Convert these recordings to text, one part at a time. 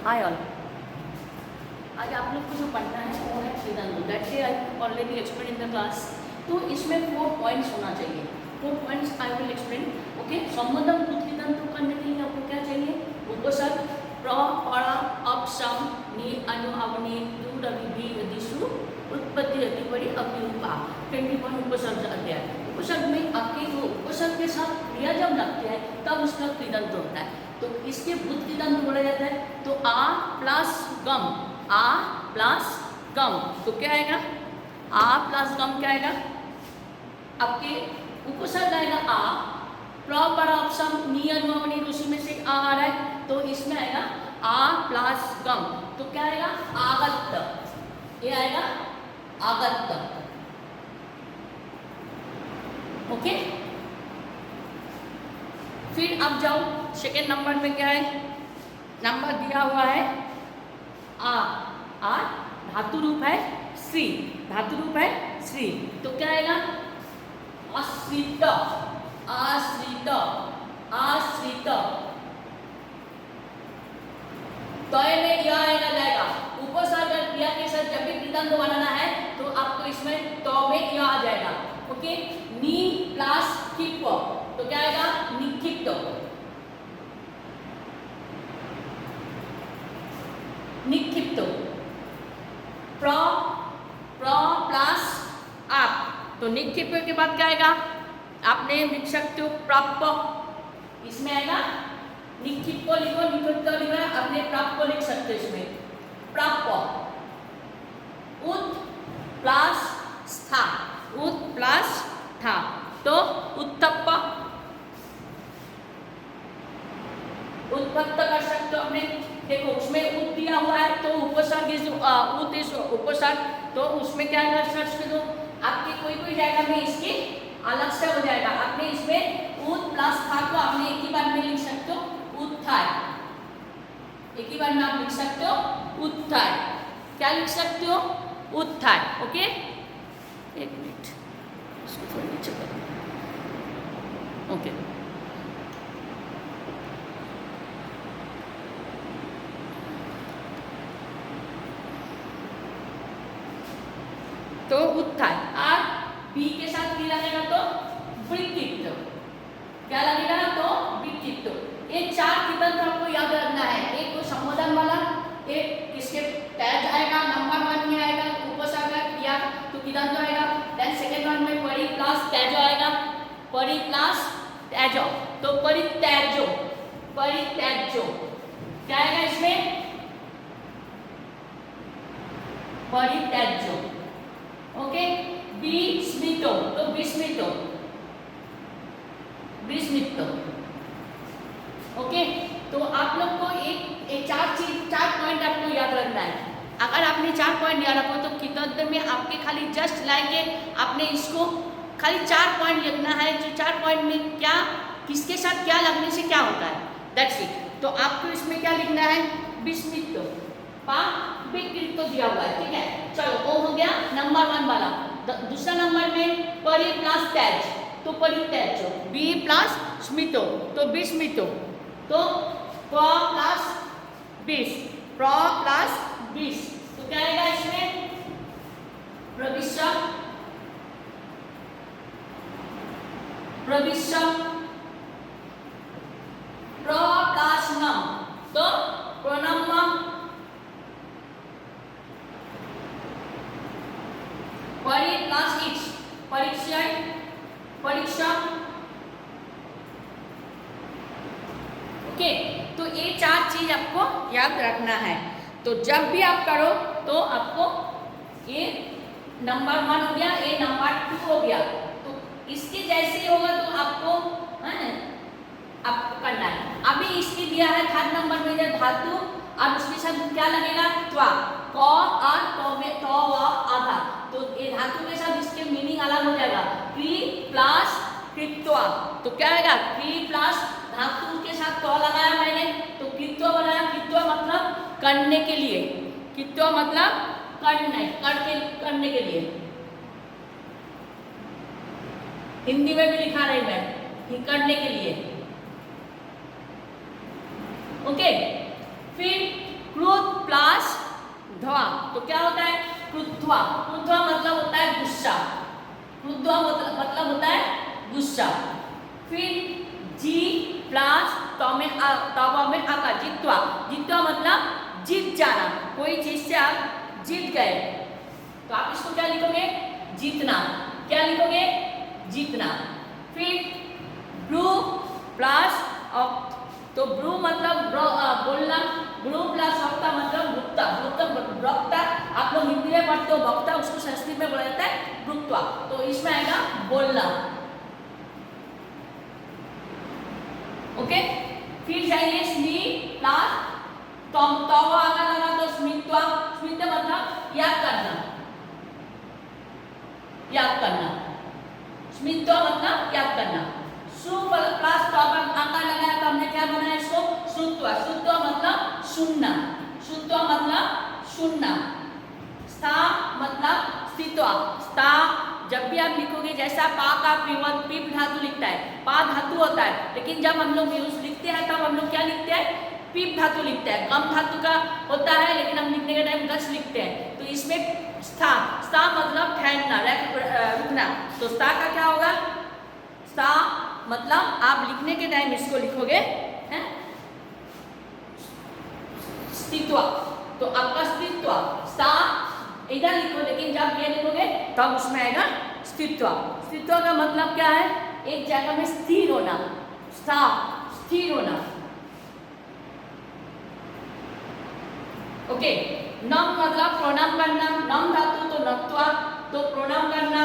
Hi all. आज आप लोग को जो पढ़ना है वो है कृदंत। दैट से I already explain in the class. तो इसमें 4 पॉइंट्स होना चाहिए। 4 points I will explain. Okay, Sambandam कृदंत करने के लिए आपको क्या चाहिए? उपसर्ग, प्र, परा, अप, सम, नि, अनु, अवनि, दु, रवि, भी, दिशु, उत्पत्ति, अधिपरि, अभिरूपा। 21 उपसर्ग अध्याय। उपसर्ग में आपके जो उपसर्ग के साथ क्रिया जब लगते हैं तब उसका कृदंत होता है। तो इसके भूत कृदंत बोला जाता है। तो आ प्लस गम, आ प्लस गम, तो क्या आएगा? आ प्लस गम क्या आएगा? आपके उपसर्ग आएगा आ, प्रॉपर ऑप्शन नी, अनु, अवनि, ऋषि में से आ रहा है तो इसमें आएगा आ प्लस गम, तो क्या आएगा? आगत। ये आएगा आगत। ओके, फिर अब जाओ सेकेंड नंबर में क्या है? नंबर दिया हुआ है आ धातु रूप है श्री, धातु रूप है श्री, तो क्या आएगा? आश्रित, आश्रित, आश्रित। तय में यह आएगा जाएगा। उपसर्ग क्रिया के साथ जब भी कृदंत बनाना है तो आपको इसमें तो में यह आ जाएगा। ओके, नी प्लस खिप, तो क्या आएगा? निक्षिप्त, निक्षिप्त। प्र, प्र प्लस आप, तो निक्षिप्त के बाद क्या आएगा? आपने लिख सकते हो प्राप्त, इसमें आएगा निक्षिप्त लिखो, निक्षिप्त लिखो, अपने प्राप्त लिख सकते हो इसमें। प्राप्त, उत प्लस स्था, उत प्लस था, तो उत्तप्प, उत्पत्त कर सकते हो अपने। देखो उसमें उत दिया हुआ है तो उपसर्ग उत इस उपसर्ग, तो उसमें क्या आएगा? सर्च कर दो आपके कोई जाएगा में इसके अलग से हो जाएगा। आपने इसमें उत प्लस था को आपने एक ही बार में लिख सकते हो उत्थाय, एक ही बार में आप लिख सकते हो उत्थाय। क्या लिख सकते हो? उत्थाय। ओके, एक मिनट इसको थोड़ा नीचे कर। ओके, तो उत्थाय। और बी के साथ भी लगेगा तो विकृत, क्या लगेगा? तो विकृत। ये 4 कृदंत आपको याद रखना है। एक तो संबोधन वाला, एक किसके टैग आएगा, नंबर 1 में आएगा उपसर्ग क्रिया तो कृदंत आएगा। देन सेकंड वन में परि प्लस त्याजो आएगा, परि प्लस त्याजो, तो परित्याज्यो, परित्याज्यो क्या आएगा इसमें? परित्याज्यो। ओके, विस्मितो, तो विस्मितो, विस्मितो। ओके, तो आप लोग को एक 4 पॉइंट आपको याद रखना है। अगर आपने 4 पॉइंट याद रखो तो कृदंत में आपके खाली जस्ट लाएंगे, आपने इसको खाली 4 पॉइंट लिखना है। जो 4 पॉइंट में क्या किसके साथ क्या लगने से क्या होता है, दैट्स इट। तो आपको इसमें क्या लिखना है? विस्मितो, पा विकृत तो दिया हुआ है, ठीक है। चलो वो हो गया नंबर 1 वाला। दूसरा नंबर में परि प्लस त्याज, तो परित्याज्यो, बी प्लस स्मितो, तो विस्मितो, तो प्र प्लस बीस, प्र प्लस 20, तो क्या आएगा इसमें? प्रविश्य, प्रविश्य, प्र प्लस नम, तो प्रणम, परि प्लस इच, परीक्षा, परीक्षा। ओके, तो ये 4 चीज आपको याद रखना है। तो जब भी आप करो तो आपको ये नंबर 1 हो गया, ये नंबर 2 हो गया, तो इसके जैसे ही होगा तो आपको आपको करना है। अभी इसके दिया है 3rd नंबर में जो धातु, अब उसके साथ क्या लगेगा? त्वा, क और तो में तो व आधा, तो ये धातु के साथ इसके मीनिंग अलग हो जाएगा। क्री प्लस कृत्वा, तो क्या आएगा? क्री प्लस धातु के साथ तो लगाया मैंने तो कृत्वा बनाया। कृत्वा मतलब करने के लिए, कृत्वा मतलब करने के लिए। हिंदी में भी लिखा रही मैं, करने के लिए। ओके, फिर ध्वा, तो क्या होता है क्रुद्ध्वा। क्रुद्ध्वा मतलब होता है गुस्सा, क्रुद्ध्वा मतलब होता है गुस्सा। फिर जी प्लस तो में आका जित्वा, जित्वा मतलब जीत जाना, कोई चीज से आप जीत गए, तो आप इसको क्या लिखोगे जीतना, क्या लिखोगे जीतना। फिर ब्रू प्लस तो ब्रू मतलब बोलना, ब्रू प्लस वक्ता मतलब वक्ता, वक्ता आप लोग हिंदी में पढ़ते हो वक्ता, उसको संस्कृत में बोला जाता है वक्ता, तो इसमें आएगा बोलना। ओके, फिर जाइए स्मी प्लस तो आगा लगा तो स्मित्वा, स्मित्व मतलब याद करना, याद करना, स्मित्वा मतलब याद करना। सु प्लस तो आका लगाया तो हमने क्या बनाया इसको श्रुत्वा, श्रुत्वा मतलब सुनना, श्रुत्वा मतलब सुनना। स्था मतलब स्थित्वा, स्था जब भी आप लिखोगे जैसा पा का पिप धातु लिखता है, पा धातु होता है, लेकिन जब हम लोग लिखते हैं तब हम लोग क्या लिखते हैं पिप धातु लिखते हैं, गम धातु का होता है लेकिन हम लिखने के टाइम गच लिखते हैं, तो इसमें स्था, स्था मतलब ठहरना रुकना, तो स्था का क्या होगा स्था मतलब आप लिखने के टाइम इसको लिखोगे हैं स्थित्वा, तो आपका स्थित्वा स्था इधर लिखो, लेकिन जब ये लिखोगे तब उसमें आएगा स्थित्वा। स्थित्वा का मतलब क्या है एक जगह में स्थिर होना, स्था स्थिर होना। ओके, नम मतलब प्रणाम करना, नम धातु तो नत्वा, तो प्रणाम करना।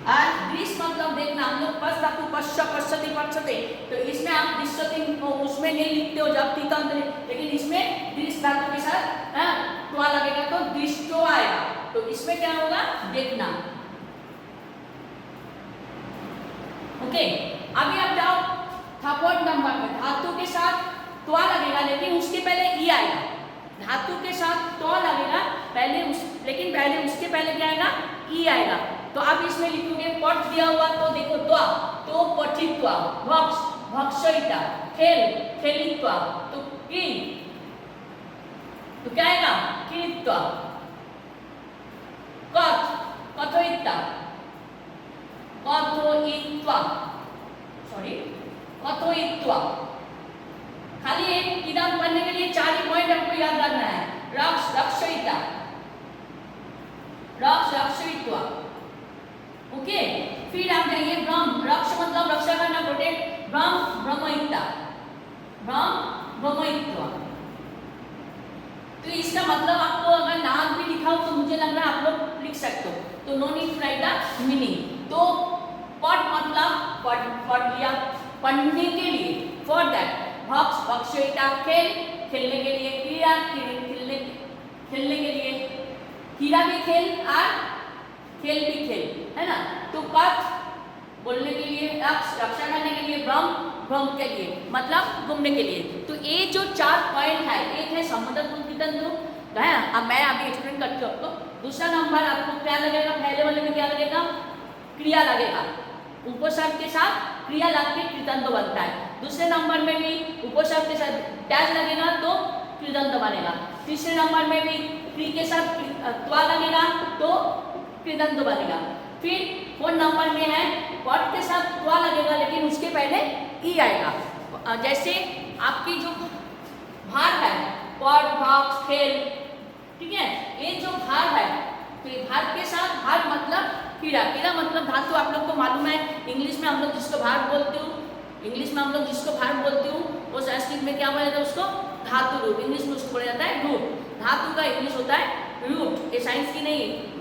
और दृश्य मतलब देखना, हम लोग पश्च धातु पश्यति पश्यते, तो इसमें आप दृश्यति उसमें नहीं लिखते हो जब तीतंत, लेकिन इसमें दृश्य धातु के साथ त्वा लगेगा तो दृष्टो आएगा, तो इसमें क्या होगा देखना। ओके, अभी आप जाओ थर्ड नंबर में, धातु के साथ त्वा लगेगा लेकिन उसके पहले ई आएगा, धातु के साथ त्वा लगेगा पहले लेकिन पहले उसके पहले क्या आएगा ई आएगा, तो आप इसमें लिखोगे पठ दिया हुआ तो देखो त्वा, तो पठित्वा, भक्ष भक्षयिता, खेल खेलित्वा, तो की, तो क्या आएगा क्रीत्वा, कथ कथयिता, कथयित्वा, सॉरी कथयित्वा। खाली एक किताब पढ़ने के लिए 4 ही पॉइंट आपको याद रखना है, रक्ष रक्षयिता, रक्ष रक्षयित्वा। ओके, फिर आप जाइए ब्रह्म, रक्ष मतलब रक्षा करना प्रोटेक्ट, ब्रह्म ब्रह्मयिता, ब्रह्म ब्रह्मयित्वा। तो इसका मतलब आपको अगर नाम भी लिखा हो तो मुझे लग रहा है आप लोग लिख सकते हो, तो no need to write the meaning. तो पढ़ मतलब पढ़ लिया पढ़ने के लिए, फॉर दैट भक्ष भक्षयिता, खेल खेलने के लिए, क्रीड़ा खेलने के लिए, क्रीड़ा भी खेल और खेल भी खेल, है ना। तो पथ बोलने के लिए, रक्षा करने के लिए, भ्रम के लिए मतलब घूमने के लिए। तो ये जो 4 पॉइंट है, एक है संबोधन कृतंतु, है अब मैं अभी एक्सप्लेन करती हूँ आपको। दूसरा नंबर आपको क्या लगेगा, पहले वाले में क्या लगेगा क्रिया लगेगा, उपसर्ग के साथ क्रिया लग के कृतंत बनता है। दूसरे नंबर में भी उपसर्ग के साथ डैश लगेगा तो कृतंत बनेगा। तीसरे नंबर में भी क्री के साथ त्वा लगेगा तो कृदंत बनेगा। फिर 4 नंबर में है पट के साथ त्वा लगेगा लेकिन उसके पहले ई आएगा। जैसे आपकी जो भार है पट भाग खेल, ठीक है, ये जो भार है तो ये भार के साथ, भार मतलब कीड़ा, कीड़ा मतलब धातु आप लोग को मालूम है, इंग्लिश में हम लोग जिसको भार बोलते हो, इंग्लिश में हम लोग जिसको भार बोलते हो वो संस्कृत में क्या बोला जाता है उसको धातु रूप, इंग्लिश में उसको बोला जाता है रूट। धातु का इंग्लिश होता है रूट, ये साइंस की नहीं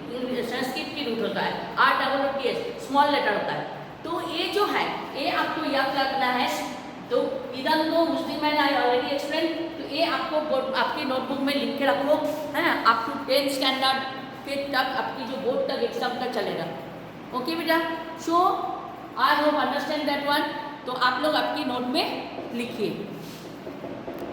संस्कृत की रूट होता है, RTS स्मॉल लेटर होता है। तो ये जो है ये आपको याद रखना है। तो इधर तो उस दिन मैंने ऑलरेडी एक्सप्लेन, तो ये आपको आपकी नोटबुक में लिख के रखो, है ना, आप टू 10th स्टैंडर्ड फिर तक आपकी जो बोर्ड तक एग्जाम तक चलेगा। ओके बेटा, so I hope understand that one. तो आप लोग आपकी नोट में लिखिए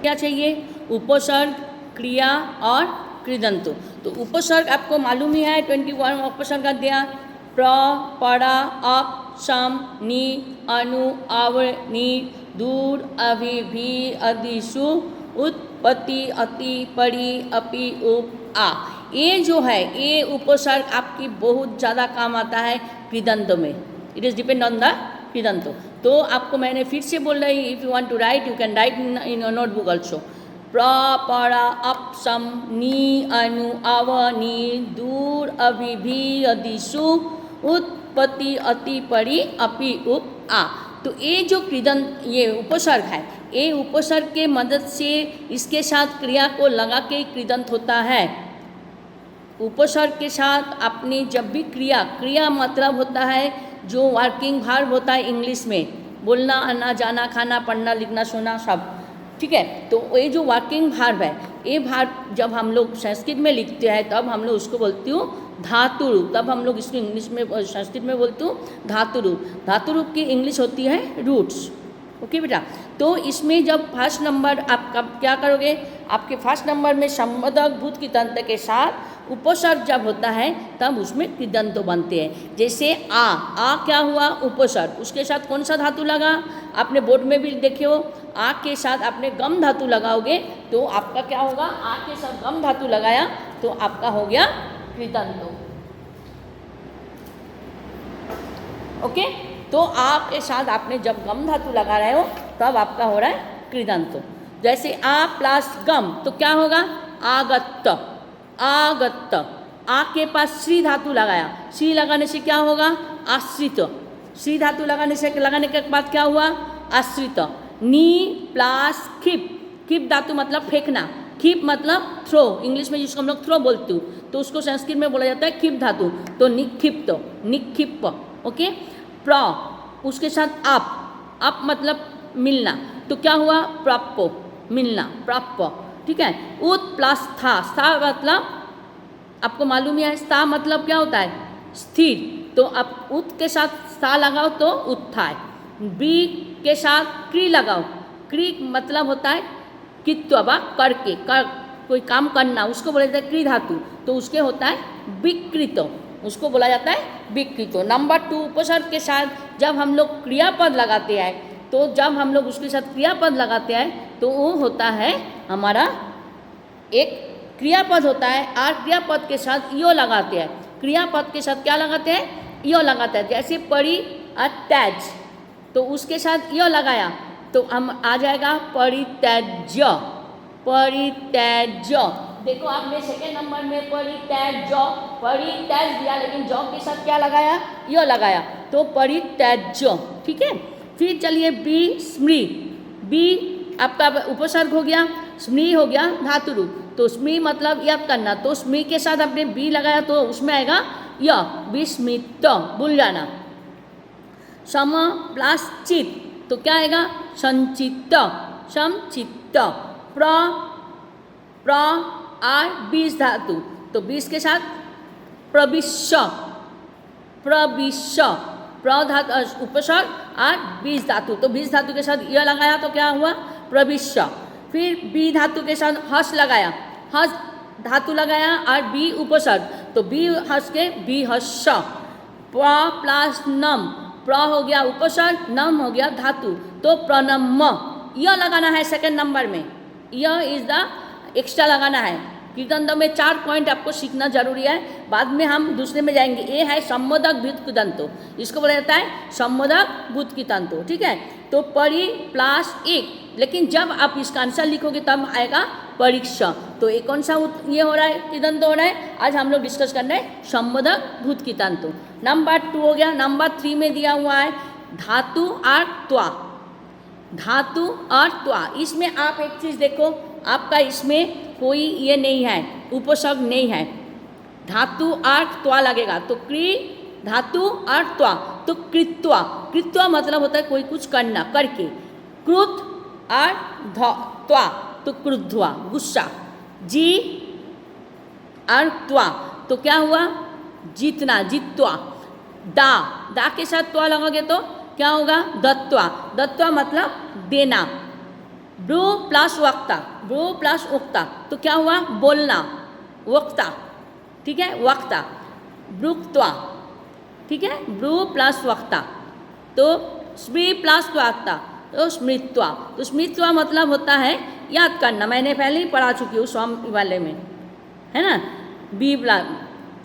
क्या चाहिए, उपसर्ग, क्रिया और कृदंतु। तो उपसर्ग आपको मालूम ही है 21 उपसर्ग दिया, प्र, पड़ा, अप, सम नी अनु आव नी दूर अभि भी अधिशु उत्पत्ति अति परि अपि उप आ। ये जो है ये उपसर्ग आपकी बहुत ज़्यादा काम आता है कृदंतों में। It is depend on the कृदंतो। तो आपको मैंने फिर से बोल रही, if you want to write you can write in your notebook also. प्र परा अप सम नी अनु आव नी दूर अभि भी अधिशु उत्पत्ति अति परि अपि उप आ। तो ये जो कृदंत ये उपसर्ग है, ये उपसर्ग के मदद से इसके साथ क्रिया को लगा के कृदंत होता है। उपसर्ग के साथ अपनी जब भी क्रिया मतलब होता है जो वर्किंग वर्ब होता है इंग्लिश में, बोलना आना जाना खाना पढ़ना लिखना सोना सब, ठीक है। तो ये जो वर्किंग वर्ब है, ये वर्ब जब हम लोग संस्कृत में लिखते हैं तब हम लोग उसको बोलते हो धातु रूप। तब हम लोग इसको इंग्लिश में संस्कृत में बोलते हो धातु रूप। धातु रूप की इंग्लिश होती है रूट्स। ओके बेटा, तो इसमें जब फर्स्ट नंबर आप कब क्या करोगे, आपके फर्स्ट नंबर में संबोधक भूत कृदंत के साथ उपसर्ग जब होता है तब उसमें कृदंत बनते हैं। जैसे आ क्या हुआ उपसर्ग, उसके साथ कौन सा धातु लगा, आपने बोर्ड में भी देखे हो, आ के साथ आपने गम धातु लगाओगे तो आपका क्या होगा, आ के साथ गम धातु लगाया तो आपका हो गया कृदंत। ओके, तो आ के साथ आपने जब गम धातु लगा रहे हो तब आपका हो रहा है कृदंत। जैसे आ प्लस गम तो क्या होगा आगत। आगत, आ के पास श्री धातु लगाया, श्री लगाने से क्या होगा आश्रित। श्री धातु लगाने के बाद क्या हुआ आश्रित। नी प्लस खिप, खिप धातु मतलब फेंकना, खिप मतलब थ्रो, इंग्लिश में जिसको हम लोग थ्रो बोलते हो तो उसको संस्कृत में बोला जाता है खिप धातु, तो निक्षिप्त निक्षिप। ओके, प्र उसके साथ अप मतलब मिलना, तो क्या हुआ प्राप्य मिलना प्राप्य, ठीक है। उत प्लस था मतलब आपको मालूम है, स्था मतलब क्या होता है स्थिर, तो अब उत के साथ सा लगाओ तो उत्थाय। बी के साथ क्री लगाओ, क्री मतलब होता है कित्वा करके, कोई काम करना, उसको बोला जाता है क्री धातु, तो उसके होता है विकृत, उसको बोला जाता है विकृत। नंबर 2 उपसर्ग के साथ जब हम लोग क्रियापद लगाते हैं, तो जब हम लोग उसके साथ क्रियापद लगाते हैं तो वो होता है हमारा एक क्रियापद होता है, और क्रियापद के साथ यो लगाते हैं। क्रियापद के साथ क्या लगाते हैं यो लगाते हैं। जैसे परि अटैच, तो उसके साथ यो लगाया तो हम आ जाएगा परित्यज्य। परित्यज्य, देखो आपने सेकेंड नंबर में परित्यज्य परित्यज दिया, लेकिन जॉ के साथ क्या लगाया यो लगाया, तो परित्यज्य, ठीक है। फिर चलिए बी स्मृ, बी आपका उपसर्ग हो गया, स्मृ हो गया धातु रूप, तो स्मृ मतलब याद करना, तो स्मृ के साथ आपने बी लगाया तो उसमें आएगा य, विस्मित भूल जाना। सम प्लस चित तो क्या आएगा संचित, समचित्त। प्र और बीज धातु, तो बीज के साथ प्रविश्य, प्रविश्य प्र धातु उपसर्ग और बीज धातु, तो बीज धातु के साथ यह लगाया तो क्या हुआ प्रविश्य। फिर बी धातु के साथ हस लगाया, हस धातु लगाया और बी उपसर्ग, तो बी हस के बी हस। प्र प्लस नम, प्र हो गया उपसर्ग, नम हो गया धातु, तो प्रणम। यह लगाना है सेकंड नंबर में, यह इज द एक्स्ट्रा लगाना है। कृदंत में 4 पॉइंट आपको सीखना जरूरी है, बाद में हम दूसरे में जाएंगे। ये है संबोधक भूत कृदंतो, इसको बोला जाता है संबोधक भूत कृदंतो, ठीक है। तो परि प्लस एक, लेकिन जब आप इसका आंसर लिखोगे तब आएगा परीक्षा। तो ये कौन सा ये हो रहा है कृदंत हो रहा है, आज हम लोग डिस्कस कर रहे हैं संबोधक भूत कृदंतो। नंबर 2 हो गया। नंबर 3 में दिया हुआ है धातु और त्वा, धातु और त्वा। इसमें आप एक चीज़ देखो, आपका इसमें कोई ये नहीं है उपसर्ग नहीं है, धातु और त्वा लगेगा, तो क्री धातु और त्वा, तो कृत्वा। कृत्वा मतलब होता है कोई कुछ करना करके, क्रुत और त्वा तो क्रुद्ध्वा गुस्सा, जी और त्वा तो क्या हुआ जीतना जीतवा। दा, दा के साथ त्वा लगोगे तो क्या होगा दत्वा, दत्वा मतलब देना। ब्रू प्लस वक्ता, ब्रू प्लस वक्ता तो क्या हुआ बोलना, वक्ता, ठीक है वक्ता। ब्रुक्त्वा, ठीक है ब्रू प्लस वक्ता, तो स्मृ प्लस त्वाता, तो स्मृत्वा। तो स्मृत्वा मतलब होता है याद करना, मैंने पहले ही पढ़ा चुकी हूँ सॉम वाले में, है ना, बी प्लस।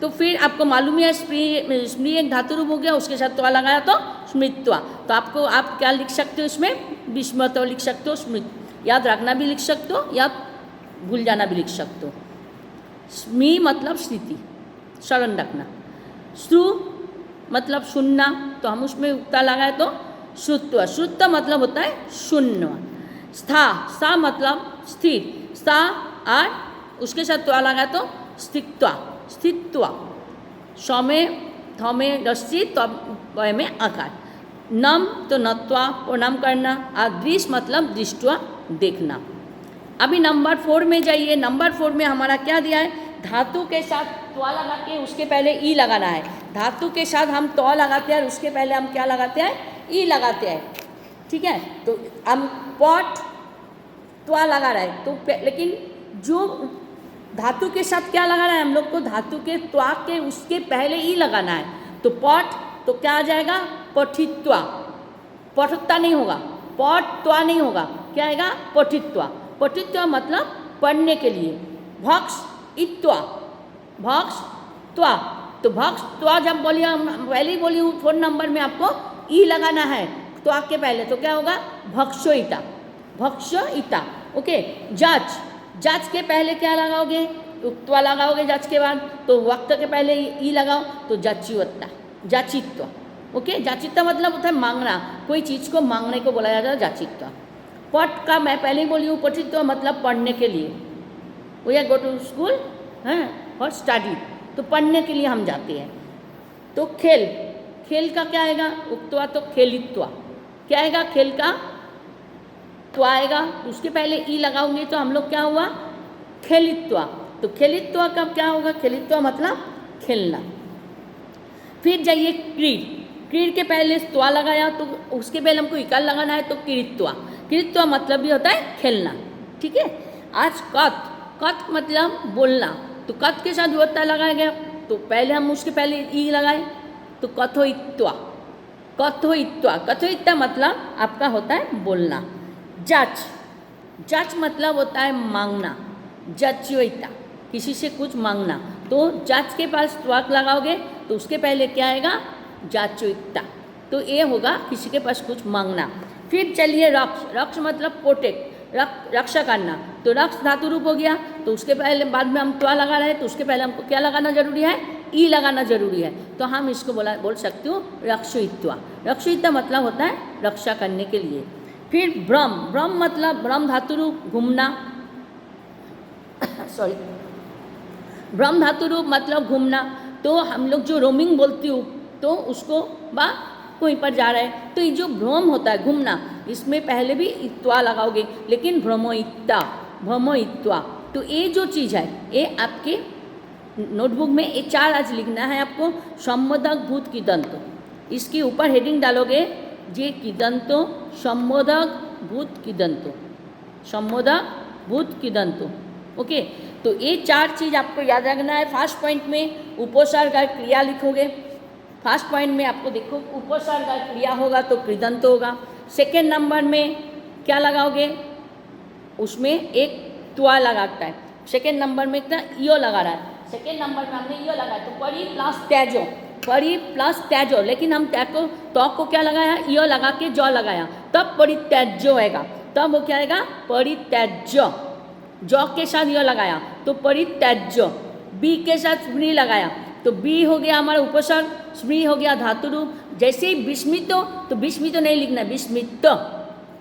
तो फिर आपको मालूम है स्मृ एक धातु रूप हो गया, उसके साथ त्वा लगाया तो स्मृत्वा। तो आपको आप क्या लिख सकते हो इसमें, विस्मृत लिख सकते हो, स्मृत याद रखना भी लिख सकते हो या भूल जाना भी लिख सकते हो। स्मी मतलब स्थिति, स्मरण रखना। श्रु मतलब सुनना, तो हम उसमें उक्ता लगाए तो श्रुत्व। श्रुत्व मतलब होता है शून्य। स्था, सा मतलब स्थिर, सा और उसके साथ त्वा लगाए तो स्थित्वा, स्थित्वा। स में थ में रस्सी, त्व में आकार। नम तो नत्वा, प्रणाम करना। और दृश मतलब दृष्टवा, देखना। अभी नंबर 4 में जाइए। नंबर 4 में हमारा क्या दिया है, धातु के साथ त्वा लगा के उसके पहले ई लगाना है। धातु के साथ हम त्वा लगाते हैं और उसके पहले हम क्या लगाते हैं, ई लगाते हैं, ठीक है। तो हम पॉट त्वा लगा रहे हैं, तो लेकिन जो धातु के साथ क्या लगाना है हम लोग को, धातु के त्वा के उसके पहले ई लगाना है। तो पॉट तो क्या आ जाएगा, पठित्वा। पठित्वा नहीं होगा, पॉट त्वा नहीं होगा, क्या आएगा, पठित्वा। पठित्वा मतलब पढ़ने के लिए। भक्ष इत्वा, भक्ष त्वा। तो भक्ष त्वा जब बोलिए, पहले ही बोली हूँ 4 नंबर में आपको ई लगाना है त्वा के पहले, तो क्या होगा, भक्षोइता, भक्षोइता। ओके। जाच, जाच के पहले क्या लगाओगे, त्वा लगाओगे जाच के बाद, तो वक्त के पहले ई लगाओ तो जाचिवत्ता, जाचित्व। ओके। जाचित्व मतलब होता है मांगना, कोई चीज़ को मांगने को बोला जाता है जाचित्व। पट का मैं पहले ही बोली हूँ, पठित्व मतलब पढ़ने के लिए। We are go to school हैं फॉर स्टडी, तो पढ़ने के लिए हम जाते हैं। तो खेल, खेल का क्या आएगा, उक्तवा तो खेलित्वा। क्या आएगा, खेल का त्वा आएगा, उसके पहले ई लगाओगे तो हम लोग क्या हुआ, खेलित्वा। तो खेलित्वा का क्या होगा, खेलित्वा मतलब खेलना। फिर जाइए क्रीड, क्रीड के पहले त्वा लगाया तो उसके पहले हमको इकार लगाना है, तो क्रीड़त्वा। क्रीड़त्वा मतलब भी होता है खेलना, ठीक है। आज कथ, कथ मतलब बोलना, तो कथ के साथ वत्ता लगाया गया, तो पहले हम उसके पहले ई लगाए तो कथोइत्वा, कथोइत्वा। कथोइत्वा मतलब आपका होता है बोलना। जाच, जाच मतलब होता है मांगना, जाच्योइता, किसी से कुछ मांगना। तो जाच के पास त्वाक लगाओगे तो उसके पहले क्या आएगा, जाच्योइता। तो ये होगा किसी के पास कुछ मांगना। फिर चलिए रक्ष, रक्ष मतलब प्रोटेक्ट, रक्षा करना। तो रक्ष धातु रूप हो गया, तो उसके पहले बाद में हम त्वा लगा रहे हैं, तो उसके पहले हमको क्या लगाना जरूरी है, ई लगाना जरूरी है। तो हम इसको बोल सकते हो रक्षोइत्वा। रक्षोइत्वा मतलब होता है रक्षा करने के लिए। फिर ब्रह्म, ब्रह्म मतलब ब्रह्म धातु रूप घूमना, सॉरी, ब्रह्म धातु रूप मतलब घूमना। तो हम लोग जो रोमिंग बोलती हूँ तो उसको बा कहीं पर जा रहा है, तो ये जो भ्रम होता है घूमना, इसमें पहले भी इत्वा लगाओगे, लेकिन भ्रमोइत्ता, भ्रमोइत्वा। तो ये जो चीज़ है ये आपके नोटबुक में ये 4 आज लिखना है आपको। संबोधक भूत किदंतो, इसके ऊपर हेडिंग डालोगे जे किदंतो, संबोधक भूत किदंतो, संबोधक भूत किदंतो। ओके। तो ये 4 चीज़ आपको याद रखना है। फर्स्ट पॉइंट में उपसर्ग और क्रिया लिखोगे। फर्स्ट पॉइंट में आपको देखो उपसर्ग और क्रिया होगा तो कृदंत होगा। सेकेंड नंबर में क्या लगाओगे, उसमें एक त्वा लगाता है। सेकेंड नंबर में क्या यो लगा रहा है, सेकेंड नंबर में हमने यो लगाया तो परी प्लस त्याजो, परी प्लस त्याजो, लेकिन हम त्याग को क्या लगाया, यो लगा के जो लगाया, तब परित्याज्य आएगा। तब वो क्या आएगा, परित्याज्य। जौ के साथ यो लगाया तो परित्याज्य। बी के साथ स्मृ लगाया तो बी हो गया हमारा उपसर्ग, स्मृ हो गया धातु रूप। जैसे ही विस्मित तो विस्मित नहीं लिखना, विस्मित,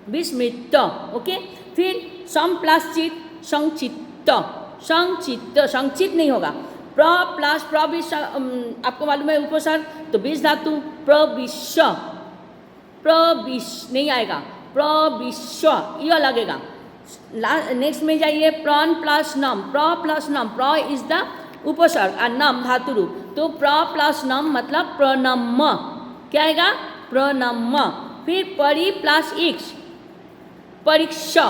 विस्मित। ओके। फिर सम प्लस चित, संचित्त, संचित्त, संचित नहीं होगा। प्र प्लस प्रविश, आपको मालूम है उपसर्ग, तो बीज धातु प्रविश, प्रविश नहीं आएगा, प्रविश यह लगेगा। नेक्स्ट में जाइए प्रन प्लस नम, प्र प्लस नम, प्र इज द उपसर्ग और नम धातु रूप, तो प्र प्लस नम मतलब प्रणम, क्या आएगा, प्रणम। फिर परि प्लस इक्स, परीक्षा,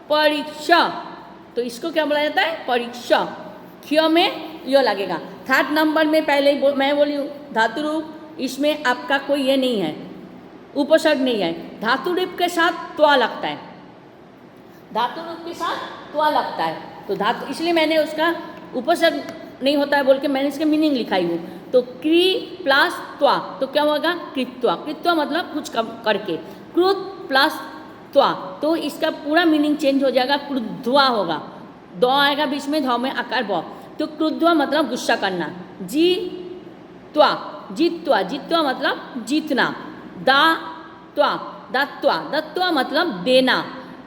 परीक्षा, तो इसको क्या बोला जाता है, परीक्षा। क्यों में यो लगेगा। थर्ड नंबर में पहले ही मैं बोली हूँ धातु रूप, इसमें आपका कोई ये नहीं है, उपसर्ग नहीं है, धातु रूप के साथ त्वा लगता है, धातु रूप के साथ त्वा लगता है, तो धातु, इसलिए मैंने उसका उपसर्ग नहीं होता है बोल के मैंने इसका मीनिंग लिखाई हूँ। तो क्री प्लस त्वा, तो क्या होगा कृत्वा, कृत्वा मतलब कुछ करके, क्रुत प्लस त्वा, तो इसका पूरा मीनिंग चेंज हो जाएगा, क्रुद्ध्वा होगा, दो आएगा बीच में, धौ में आकार ब, तो क्रुद्ध्वा मतलब गुस्सा करना, जी त्वा, जीतवा, जीतवा मतलब जीतना, दा त्वा, दत्वा, दत्वा मतलब देना,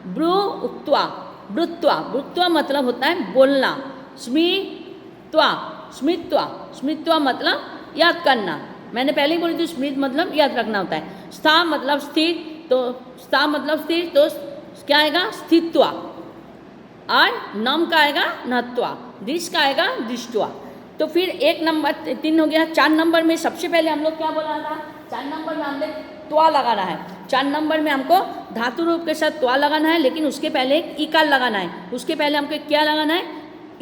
ब्रु उक्त्वा, ब्रुत्वा, ब्रुत्वा मतलब होता है बोलना, स्मित्वा, स्मित्वा, स्मित्वा मतलब याद करना, मैंने पहले ही बोली थी स्मृत मतलब याद रखना होता है, स्था मतलब स्थिर, तो स्था मतलब स्थिर, तो क्या आएगा स्थित्वा, और नम का आएगा नत्वा, दृश का आएगा दृष्टवा। तो फिर 1 नंबर 3 हो गया। 4 नंबर में सबसे पहले हम लोग क्या बोला था, 4 नंबर में हमने त्वा लगाना है, 4 नंबर में हमको धातु रूप के साथ त्वा लगाना है, लेकिन उसके पहले एक ईकार लगाना है, उसके पहले हमको क्या लगाना है,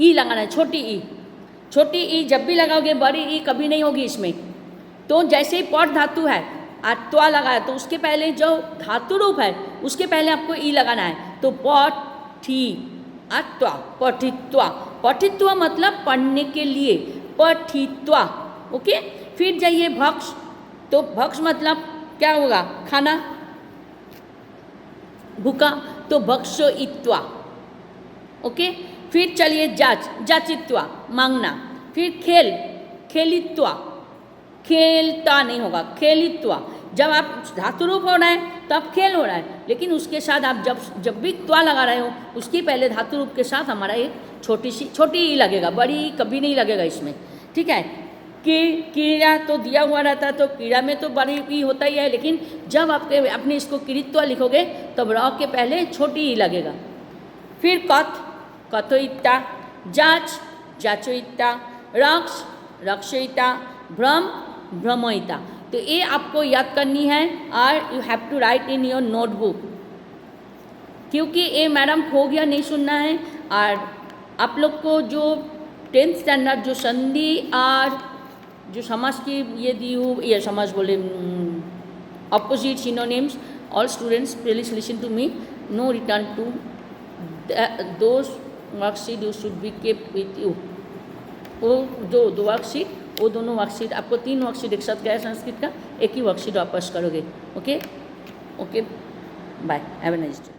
ई लगाना है, छोटी ई, छोटी ई जब भी लगाओगे बड़ी ई कभी नहीं होगी इसमें। तो जैसे ही पट धातु है और त्वा लगा है, तो उसके पहले जो धातु रूप है उसके पहले आपको ई लगाना है, तो पट ठी अत्वा, पठित्वा, पठित्वा मतलब पढ़ने के लिए, पठित्वा, ओके। फिर जाइए भक्ष, तो भक्ष मतलब क्या होगा, खाना, भूखा, तो भक्षोइत्वा, ओके। फिर चलिए जाच, जाचित्वा मांगना, फिर खेल, खेलित्वा, खेलता नहीं होगा, खेलित्वा, जब आप धातु रूप हो रहा है तब खेल हो रहा है, लेकिन उसके साथ आप जब भी त्वा लगा रहे हो उसके पहले धातु रूप के साथ हमारा एक छोटी ही लगेगा, बड़ी कभी नहीं लगेगा इसमें, ठीक है। कीड़ा तो दिया हुआ रहता है, तो कीड़ा में तो बड़ी ही होता ही है, लेकिन जब अपने इसको किरित्वा लिखोगे तब र के पहले छोटी ही लगेगा। फिर कथ, कथोइता, जाच, जाचोइता, रक्ष, रक्षोइता, भ्रम, भ्रमोइता, तो ये आपको याद करनी है, और you have to write in your notebook, क्योंकि ये मैडम खो गया नहीं सुनना है। और आप लोग को जो 10th स्टैंडर्ड जो संधि और जो समास की ये दी हूँ, ये समास बोले opposite synonyms, all students please listen to me, no return to those worksheet you should be kept with you, वो जो 2 वर्कशीट, वो दोनों वर्कशीट आपको 3 वर्कशीट एक साथ गया संस्कृत का, एक ही वर्कशीट वापस करोगे, okay okay, bye, have a nice day.